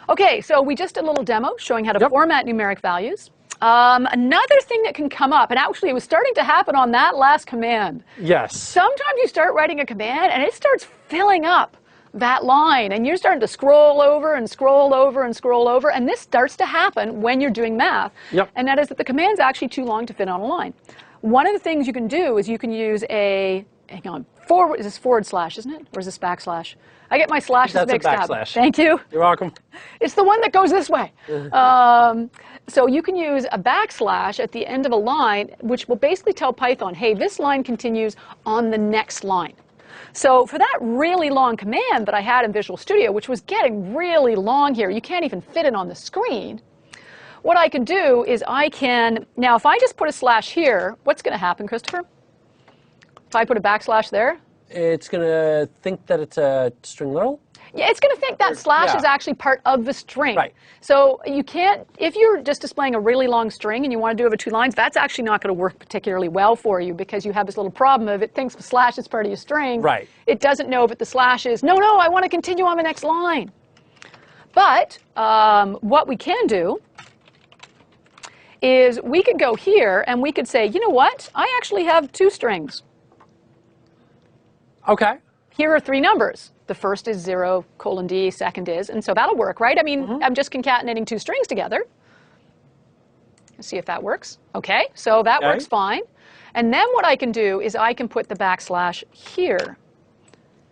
Okay, so we just did a little demo showing how to format numeric values. Another thing that can come up, and actually it was starting to happen on that last command. Yes. Sometimes you start writing a command and it starts filling up that line, and you're starting to scroll over and scroll over and scroll over, and this starts to happen when you're doing math. And that is that the command's actually too long to fit on a line. One of the things you can do is you can use a, hang on, forward, is this forward slash, isn't it? Or is this backslash? I get my slashes mixed up. Backslash. Thank you. You're welcome. It's the one that goes this way. So you can use a backslash at the end of a line, which will basically tell Python, hey, this line continues on the next line. So for that really long command that I had in Visual Studio, which was getting really long here, you can't even fit it on the screen, what I can do is I can, now if I just put a slash here, what's going to happen, Christopher? If I put a backslash there? It's going to think that it's a string literal? Yeah, it's going to think that slash is actually part of the string. Right. So you can't, if you're just displaying a really long string and you want to do it over 2 lines, that's actually not going to work particularly well for you because you have this little problem of it thinks the slash is part of your string. Right. It doesn't know if the slash is, no, I want to continue on the next line. But what we can do is we could go here and we could say, you know what? I actually have 2 strings. Okay. Here are 3 numbers. The first is 0:D, second is, and so that'll work, right? I mean, I'm just concatenating 2 strings together. Let's see if that works. Okay, so that works fine. And then what I can do is I can put the backslash here.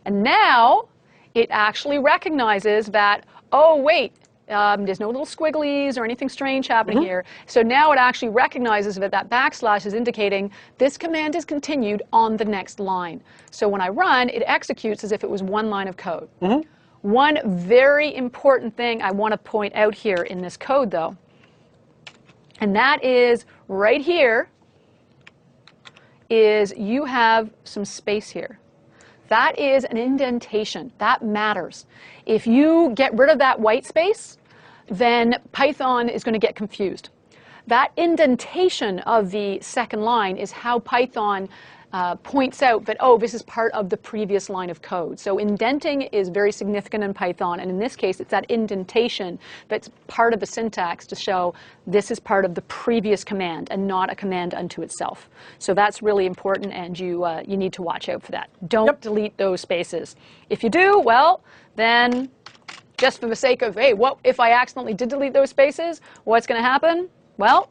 And now it actually recognizes that, oh, wait, there's no little squigglies or anything strange happening here. So now it actually recognizes that that backslash is indicating this command is continued on the next line. So when I run, it executes as if it was 1 line of code. One very important thing I want to point out here in this code, though, and that is right here, is you have some space here. That is an indentation. That matters. If you get rid of that white space, then Python is going to get confused. That indentation of the second line is how Python points out that, oh, this is part of the previous line of code. So indenting is very significant in Python, and in this case, it's that indentation that's part of the syntax to show this is part of the previous command and not a command unto itself. So that's really important, and you need to watch out for that. Don't delete those spaces. If you do, well, then just for the sake of, hey, what if I accidentally did delete those spaces? What's going to happen? Well,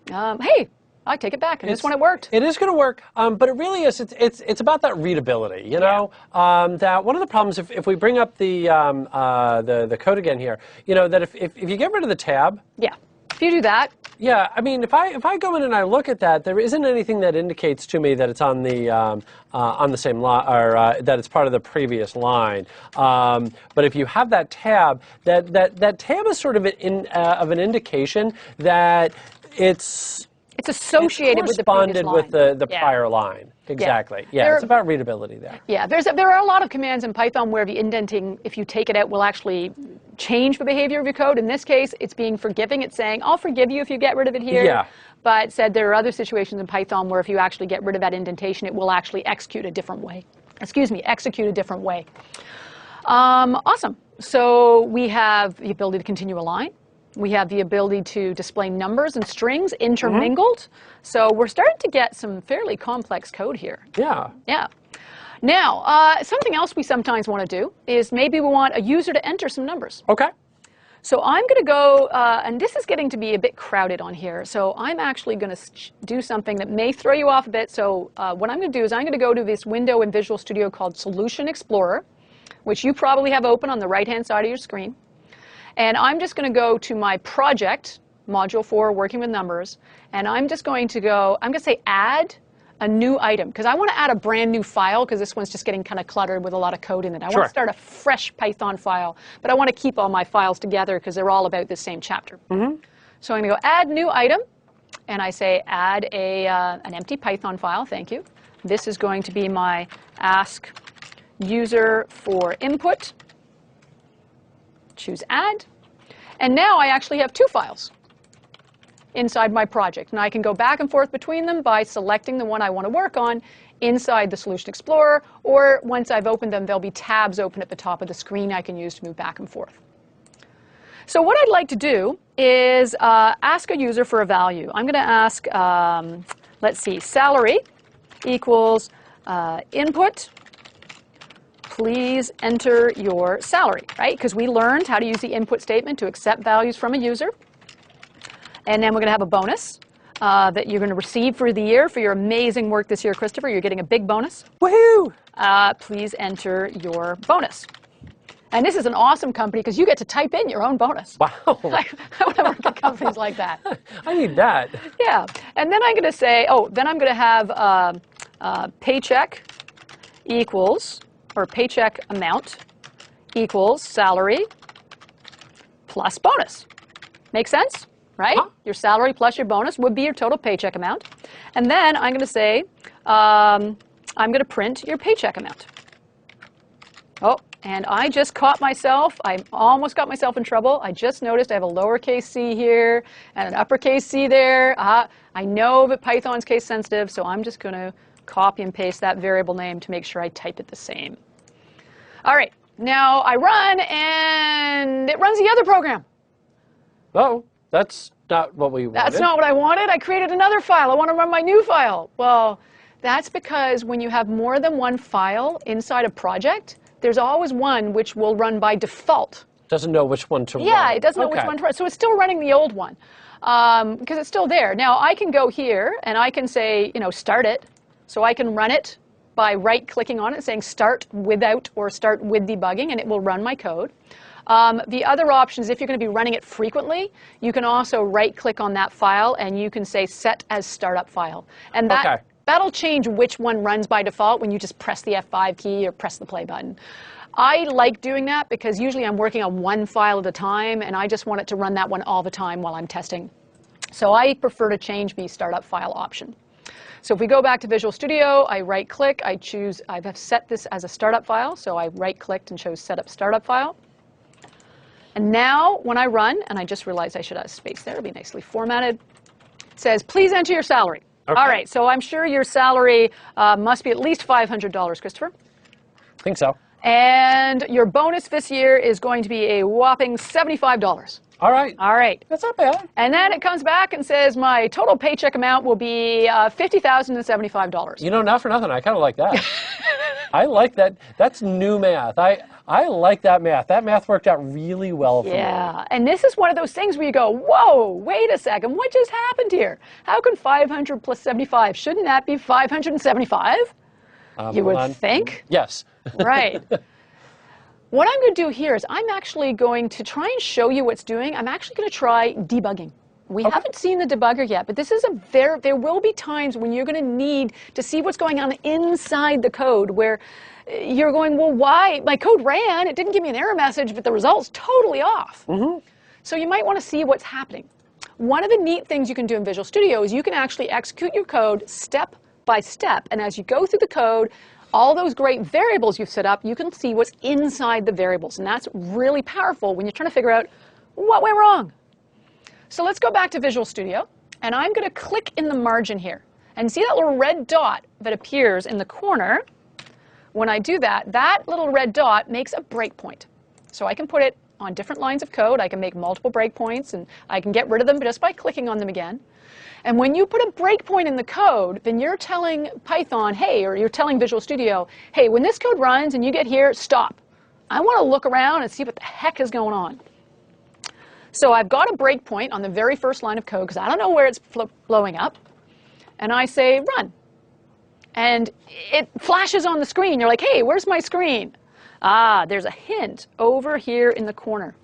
hey, I take it back, and this one it worked. It is going to work, but it really is. It's about that readability. You know, that one of the problems if we bring up the code again here, you know, that if you get rid of the tab. Yeah. If you do that. Yeah, I mean, if I go in and I look at that, there isn't anything that indicates to me that it's on the same line or that it's part of the previous line. But if you have that tab, that tab is sort of of an indication that it's associated with the previous line. with the prior line. Exactly. Yeah, it's about readability there. Yeah, there are a lot of commands in Python where the indenting, if you take it out, will actually change the behavior of your code. In this case, it's being forgiving. It's saying, I'll forgive you if you get rid of it here. Yeah. But said there are other situations in Python where if you actually get rid of that indentation, it will actually execute a different way. Execute a different way. Awesome. So we have the ability to continue a line. We have the ability to display numbers and strings intermingled. So we're starting to get some fairly complex code here. Yeah. Yeah. Now, something else we sometimes want to do is maybe we want a user to enter some numbers. Okay. So I'm going to go, and this is getting to be a bit crowded on here, so I'm actually going to do something that may throw you off a bit. So what I'm going to do is I'm going to go to this window in Visual Studio called Solution Explorer, which you probably have open on the right-hand side of your screen. And I'm just going to go to my project, Module 4, Working with Numbers, and I'm just going to go, I'm going to say Add a New Item, because I want to add a brand new file, because this one's just getting kind of cluttered with a lot of code in it. I want to start a fresh Python file, but I want to keep all my files together because they're all about the same chapter. So I'm going to go Add New Item, and I say Add an empty Python file, thank you. This is going to be my Ask User for Input. Choose Add. And now I actually have 2 files inside my project. And I can go back and forth between them by selecting the one I want to work on inside the Solution Explorer, or once I've opened them, there'll be tabs open at the top of the screen I can use to move back and forth. So what I'd like to do is ask a user for a value. I'm going to ask, let's see, salary equals input. Please enter your salary, right? Because we learned how to use the input statement to accept values from a user. And then we're going to have a bonus that you're going to receive for the year for your amazing work this year, Christopher. You're getting a big bonus. Woohoo! Please enter your bonus. And this is an awesome company because you get to type in your own bonus. Wow. I want to work at companies like that. I need that. Yeah. And then I'm going to say, then I'm going to have paycheck equals, or paycheck amount equals salary plus bonus. Make sense? Right? Huh? Your salary plus your bonus would be your total paycheck amount. And then I'm going to say, I'm going to print your paycheck amount. Oh, and I just caught myself. I almost got myself in trouble. I just noticed I have a lowercase c here and an uppercase c there. I know that Python's case sensitive, so I'm just going to copy and paste that variable name to make sure I type it the same. All right, now I run, and it runs the other program. Oh, that's not what we wanted. That's not what I wanted. I created another file. I want to run my new file. Well, that's because when you have more than one file inside a project, there's always one which will run by default. Doesn't know which one to run. Yeah, it doesn't know which one to run. So it's still running the old one because it's still there. Now, I can go here, and I can say, start it. So I can run it by right-clicking on it, saying start without or start with debugging, and it will run my code. The other option is if you're going to be running it frequently, you can also right-click on that file, and you can say set as startup file. And that'll change which one runs by default when you just press the F5 key or press the play button. I like doing that because usually I'm working on one file at a time, and I just want it to run that one all the time while I'm testing. So I prefer to change the startup file option. So if we go back to Visual Studio, I right-click, I have set this as a startup file, so I right-clicked and chose Set Up Startup File. And now when I run, and I just realized I should have a space there, it'll be nicely formatted, it says, please enter your salary. Okay. All right, so I'm sure your salary must be at least $500, Christopher. I think so. And your bonus this year is going to be a whopping $75. All right. All right. That's not bad. And then it comes back and says my total paycheck amount will be $50,075. Not for nothing. I kind of like that. I like that. That's new math. I like that math. That math worked out really well for me. Yeah. And this is one of those things where you go, whoa, wait a second. What just happened here? How can 500 plus 75? Shouldn't that be 575? You would think. Yes. Right. What I'm going to do here is I'm actually going to try and show you what's doing. I'm actually going to try debugging. We haven't seen the debugger yet, but this is there will be times when you're going to need to see what's going on inside the code where you're going, well, why? My code ran, it didn't give me an error message, but the result's totally off. Mm-hmm. So you might want to see what's happening. One of the neat things you can do in Visual Studio is you can actually execute your code step by step, and as you go through the code, all those great variables you've set up, you can see what's inside the variables, and that's really powerful when you're trying to figure out what went wrong. So let's go back to Visual Studio, and I'm going to click in the margin here. And see that little red dot that appears in the corner? When I do that, that little red dot makes a breakpoint. So I can put it on different lines of code. I can make multiple breakpoints, and I can get rid of them just by clicking on them again. And when you put a breakpoint in the code, then you're telling Python, hey, or you're telling Visual Studio, hey, when this code runs and you get here, stop. I want to look around and see what the heck is going on. So I've got a breakpoint on the very first line of code because I don't know where it's blowing up. And I say, run. And it flashes on the screen. You're like, hey, where's my screen? Ah, there's a hint over here in the corner.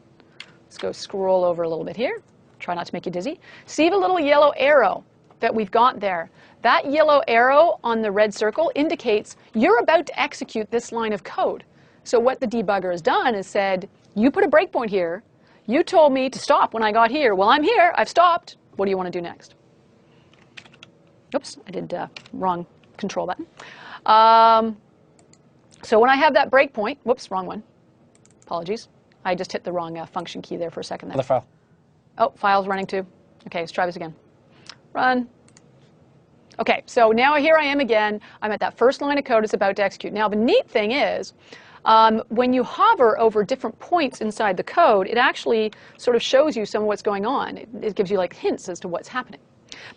Let's go scroll over a little bit here. Try not to make you dizzy. See the little yellow arrow that we've got there? That yellow arrow on the red circle indicates you're about to execute this line of code. So what the debugger has done is said, you put a breakpoint here. You told me to stop when I got here. Well, I'm here. I've stopped. What do you want to do next? Oops, I did wrong control button. So when I have that breakpoint, whoops, wrong one. Apologies. I just hit the wrong function key there for a second. Another file. Oh, file's running too. Okay, let's try this again. Run. Okay, so now here I am again. I'm at that first line of code it's about to execute. Now the neat thing is, When you hover over different points inside the code, it actually sort of shows you some of what's going on. It gives you like hints as to what's happening.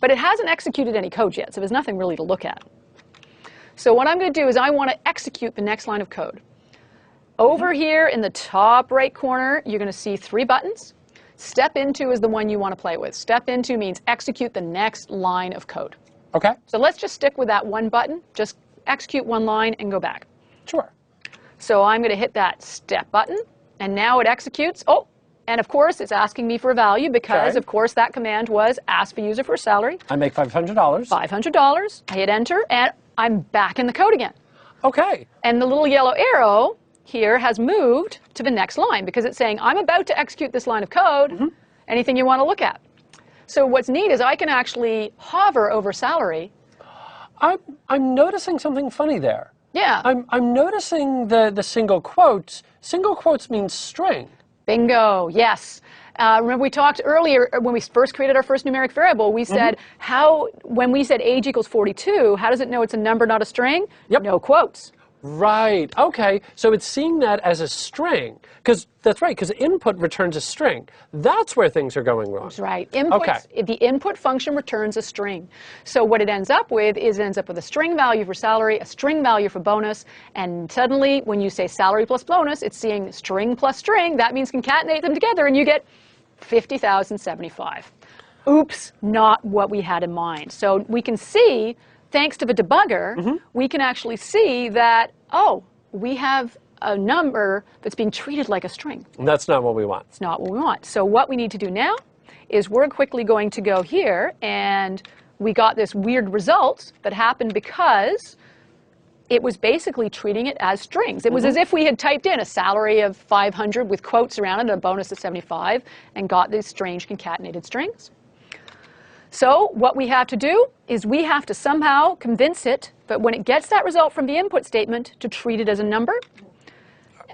But it hasn't executed any code yet, so there's nothing really to look at. So what I'm going to do is I want to execute the next line of code. Over here in the top right corner, you're going to see 3 buttons. Step into is the one you want to play with. Step into means execute the next line of code. Okay. So let's just stick with that one button. Just execute one line and go back. Sure. So I'm going to hit that step button, and now it executes. Oh, and of course, it's asking me for a value because, of course, that command was ask the user for a salary. I make $500. $500. I hit enter, and I'm back in the code again. Okay. And the little yellow arrow here has moved to the next line because it's saying, I'm about to execute this line of code. Anything you want to look at? So what's neat is I can actually hover over salary. I'm noticing something funny there. Yeah. I'm noticing the single quotes. Single quotes means string. Bingo, yes. Remember we talked earlier when we first created our first numeric variable, we said when we said age equals 42, how does it know it's a number, not a string? Yep. No quotes. Right. Okay. So it's seeing that as a string. Because that's right, because input returns a string. That's where things are going wrong. That's right. The input function returns a string. So what it ends up with is it ends up with a string value for salary, a string value for bonus, and suddenly when you say salary plus bonus, it's seeing string plus string. That means concatenate them together and you get 50,075. Oops, not what we had in mind. So we can see, thanks to the debugger, we can actually see that, oh, we have a number that's being treated like a string. And that's not what we want. It's not what we want. So what we need to do now is we're quickly going to go here, and we got this weird result that happened because it was basically treating it as strings. It was as if we had typed in a salary of 500 with quotes around it and a bonus of 75 and got these strange concatenated strings. So what we have to do is we have to somehow convince it that when it gets that result from the input statement to treat it as a number.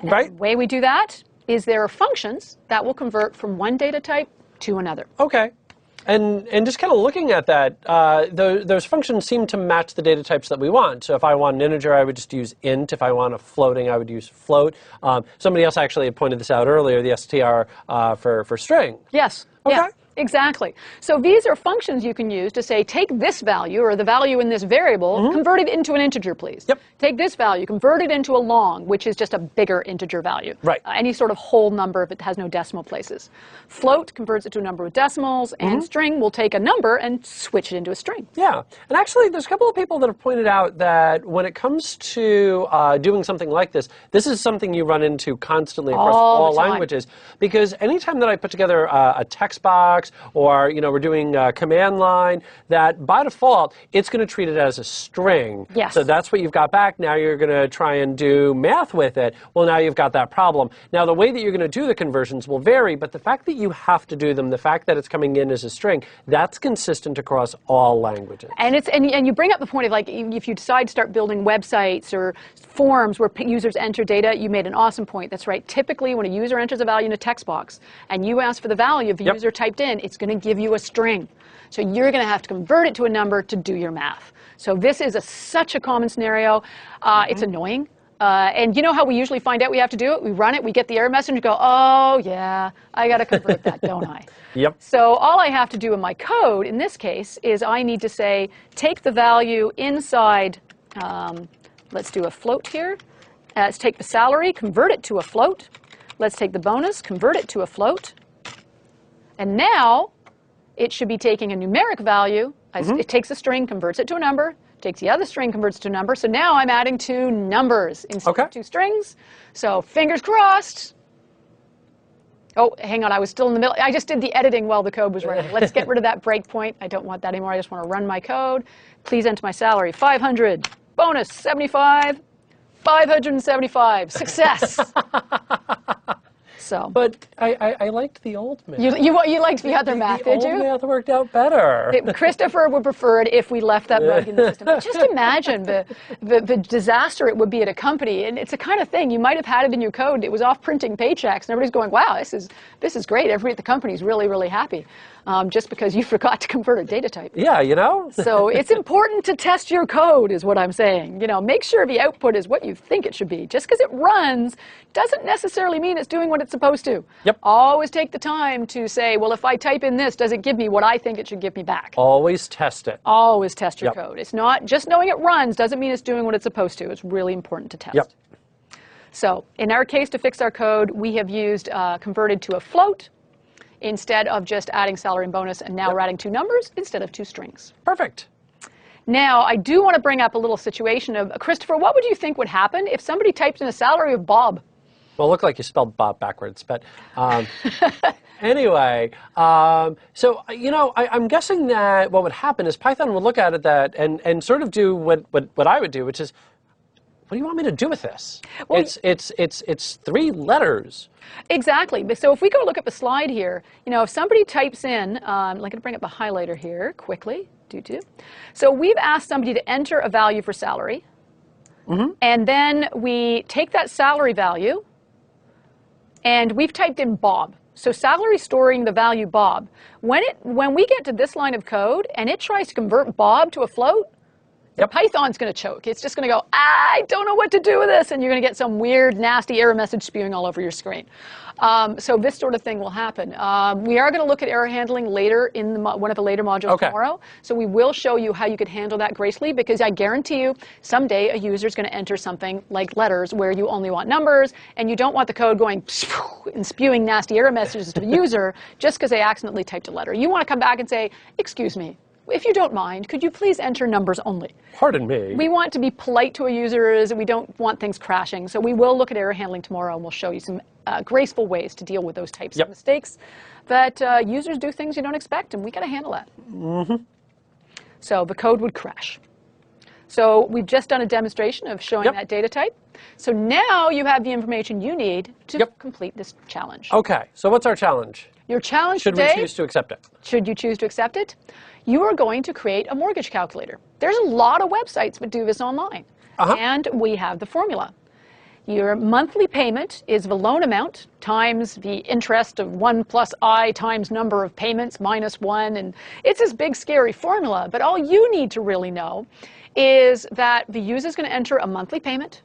Right. The way we do that is there are functions that will convert from one data type to another. Okay. And just kind of looking at that, those functions seem to match the data types that we want. So if I want an integer, I would just use int. If I want a floating, I would use float. Somebody else actually had pointed this out earlier, the str for string. Yes. Okay. Yeah. Exactly. So these are functions you can use to say, take this value, or the value in this variable, convert it into an integer, please. Yep. Take this value, convert it into a long, which is just a bigger integer value. Right. Any sort of whole number if it has no decimal places. Float converts it to a number with decimals, and string will take a number and switch it into a string. Yeah. And actually, there's a couple of people that have pointed out that when it comes to doing something like this, this is something you run into constantly across all languages. Because anytime that I put together a text box, or we're doing a command line, that by default it's going to treat it as a string. Yes. So that's what you've got back. Now you're going to try and do math with it. Well, now you've got that problem. Now the way that you're going to do the conversions will vary, but the fact that you have to do them, the fact that it's coming in as a string, that's consistent across all languages. And and you bring up the point of, like, if you decide to start building websites or forms where users enter data, you made an awesome point. That's right. Typically, when a user enters a value in a text box and you ask for the value of the user typed in, it's going to give you a string. So you're going to have to convert it to a number to do your math. So this is such a common scenario. It's annoying. And you know how we usually find out we have to do it? We run it, we get the error message, and go, oh, yeah, I got to convert that, don't I? Yep. So all I have to do in my code, in this case, is I need to say, take the value inside, let's do a float here. Let's take the salary, convert it to a float. Let's take the bonus, convert it to a float. And now it should be taking a numeric value. It takes a string, converts it to a number, takes the other string, converts it to a number. So now I'm adding 2 numbers instead of 2 strings. So fingers crossed. Oh, hang on, I was still in the middle. I just did the editing while the code was running. Let's get rid of that breakpoint. I don't want that anymore. I just want to run my code. Please enter my salary, 500. Bonus, 75. 575. Success. So. But I liked the old math. You liked the other math, did you? The old math worked out better. Christopher would prefer it if we left that bug in the system. But just imagine the disaster it would be at a company. And it's the kind of thing, you might have had it in your code. It was off printing paychecks, and everybody's going, wow, this is great. Everybody at the company is really, really happy. Just because you forgot to convert a data type. Yeah, you know? So it's important to test your code, is what I'm saying. You know, make sure the output is what you think it should be. Just because it runs doesn't necessarily mean it's doing what it's supposed to. Yep. Always take the time to say, well, if I type in this, does it give me what I think it should give me back? Always test it. Always test your code. It's not just knowing it runs doesn't mean it's doing what it's supposed to. It's really important to test. Yep. So in our case, to fix our code, we have used converted to a float instead of just adding salary and bonus, and now we're adding 2 numbers instead of 2 strings. Perfect. Now, I do want to bring up a little situation of, Christopher, what would you think would happen if somebody typed in a salary of Bob? Well, it looked like you spelled Bob backwards, but anyway, so, you know, I'm guessing that what would happen is Python would look at it and sort of do what I would do, which is, what do you want me to do with this? Well, it's 3 letters. Exactly. So if we go look at the slide here, you know, if somebody types in, I'm going to bring up a highlighter here quickly. So we've asked somebody to enter a value for salary, and then we take that salary value, and we've typed in Bob. So salary storing the value Bob. When we get to this line of code and it tries to convert Bob to a float, Python's going to choke. It's just going to go, I don't know what to do with this, and you're going to get some weird, nasty error message spewing all over your screen. So this sort of thing will happen. We are going to look at error handling later in one of the later modules tomorrow. So we will show you how you could handle that gracefully, because I guarantee you someday a user is going to enter something like letters where you only want numbers, and you don't want the code going and spewing nasty error messages to the user just because they accidentally typed a letter. You want to come back and say, excuse me, if you don't mind, could you please enter numbers only? Pardon me. We want to be polite to our users, and we don't want things crashing. So we will look at error handling tomorrow, and we'll show you some graceful ways to deal with those types of mistakes that users do things you don't expect, and we got to handle that. So the code would crash. So we've just done a demonstration of showing that data type. So now you have the information you need to complete this challenge. Okay, so what's our challenge? Your challenge today, should we choose to accept it? Should you choose to accept it? You are going to create a mortgage calculator. There's a lot of websites that do this online. And we have the formula. Your monthly payment is the loan amount times the interest of 1 plus I times number of payments minus 1. And it's this big, scary formula. But all you need to really know is that the user is going to enter a monthly payment.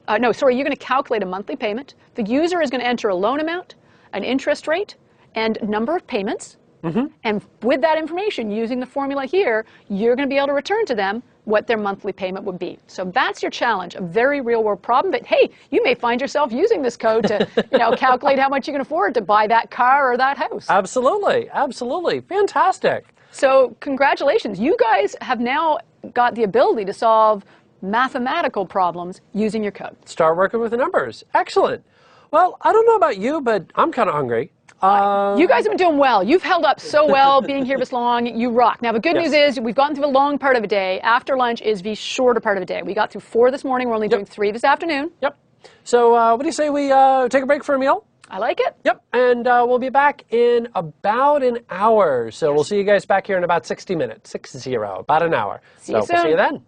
You're going to calculate a monthly payment. The user is going to enter a loan amount, an interest rate, and number of payments. And with that information, using the formula here, you're going to be able to return to them what their monthly payment would be. So that's your challenge, a very real-world problem. But hey, you may find yourself using this code to calculate how much you can afford to buy that car or that house. Absolutely, absolutely. Fantastic. So congratulations. You guys have now got the ability to solve mathematical problems using your code. Start working with the numbers. Excellent. Well, I don't know about you, but I'm kind of hungry. You guys have been doing well. You've held up so well being here this long. You rock. Now, the good news is we've gotten through the long part of the day. After lunch is the shorter part of the day. We got through 4 this morning. We're only doing 3 this afternoon. So what do you say we take a break for a meal? I like it. And we'll be back in about an hour. So we'll see you guys back here in about 60 minutes. 60, about an hour. See you soon. We'll see you then.